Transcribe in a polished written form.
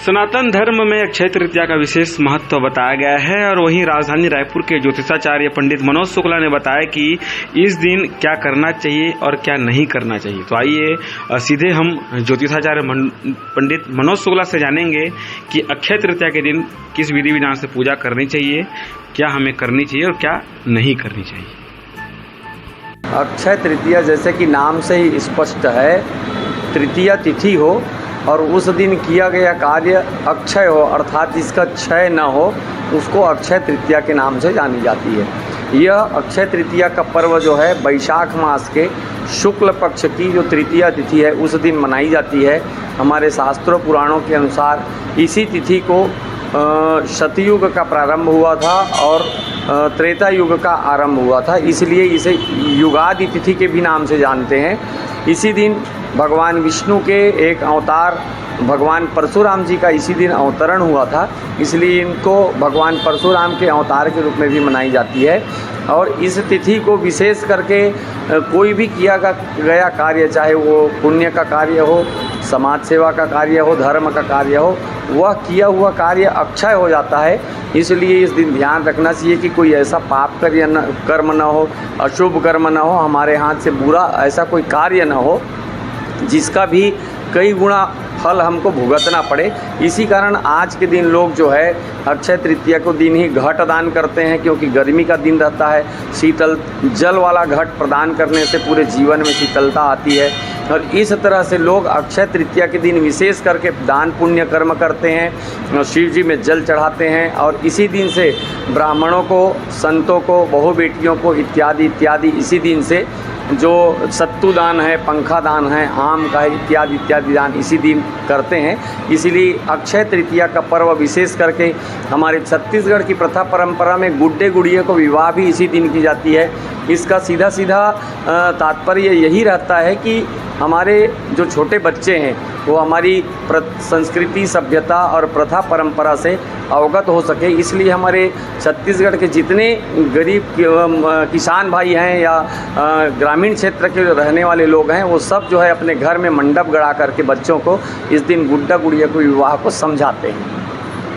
सनातन धर्म में अक्षय तृतीया का विशेष महत्व बताया गया है और वहीं राजधानी रायपुर के ज्योतिषाचार्य पंडित मनोज शुक्ला ने बताया कि इस दिन क्या करना चाहिए और क्या नहीं करना चाहिए। तो आइए सीधे हम ज्योतिषाचार्य पंडित मनोज शुक्ला से जानेंगे कि अक्षय तृतीया के दिन किस विधि विधान से पूजा करनी चाहिए, क्या हमें करनी चाहिए और क्या नहीं करनी चाहिए। अक्षय तृतीया जैसे कि नाम से ही स्पष्ट है, तृतीया तिथि हो और उस दिन किया गया कार्य अक्षय हो अर्थात जिसका क्षय न हो उसको अक्षय तृतीया के नाम से जानी जाती है। यह अक्षय तृतीया का पर्व जो है वैशाख मास के शुक्ल पक्ष की जो तृतीया तिथि है उस दिन मनाई जाती है। हमारे शास्त्रों पुराणों के अनुसार इसी तिथि को सतयुग का प्रारंभ हुआ था और त्रेता युग का आरंभ हुआ था, इसलिए इसे युगादि तिथि के भी नाम से जानते हैं। इसी दिन भगवान विष्णु के एक अवतार भगवान परशुराम जी का इसी दिन अवतरण हुआ था, इसलिए इनको भगवान परशुराम के अवतार के रूप में भी मनाई जाती है। और इस तिथि को विशेष करके कोई भी किया गया कार्य, चाहे वो पुण्य का कार्य हो, समाज सेवा का कार्य हो, धर्म का कार्य हो, वह किया हुआ कार्य अक्षय हो जाता है। इसलिए इस दिन ध्यान रखना चाहिए कि कोई ऐसा पाप कर्म न हो, अशुभ कर्म न हो, हमारे हाथ से बुरा ऐसा कोई कार्य न हो जिसका भी कई गुना फल हमको भुगतना पड़े। इसी कारण आज के दिन लोग जो है अक्षय तृतीया को दिन ही घट दान करते हैं, क्योंकि गर्मी का दिन रहता है। शीतल जल वाला घट प्रदान करने से पूरे जीवन में शीतलता आती है और इस तरह से लोग अक्षय तृतीया के दिन विशेष करके दान पुण्य कर्म करते हैं, शिव जी में जल चढ़ाते हैं और इसी दिन से ब्राह्मणों को, संतों को, बहु बेटियों को इत्यादि इत्यादि इसी दिन से जो सत्तू दान है, पंखा दान है, आम का इत्यादि इत्यादि दान इसी दिन करते हैं। इसीलिए अक्षय तृतीया का पर्व विशेष करके हमारे छत्तीसगढ़ की प्रथा परंपरा में गुड्डे गुड़िया को विवाह भी इसी दिन की जाती है। इसका सीधा सीधा तात्पर्य यही रहता है कि हमारे जो छोटे बच्चे हैं वो हमारी संस्कृति, सभ्यता और प्रथा परंपरा से अवगत हो सके, इसलिए हमारे छत्तीसगढ़ के जितने गरीब किसान भाई हैं या ग्रामीण क्षेत्र के रहने वाले लोग हैं वो सब जो है अपने घर में मंडप गड़ा करके बच्चों को इस दिन गुड्डा गुड़िया को विवाह को समझाते हैं।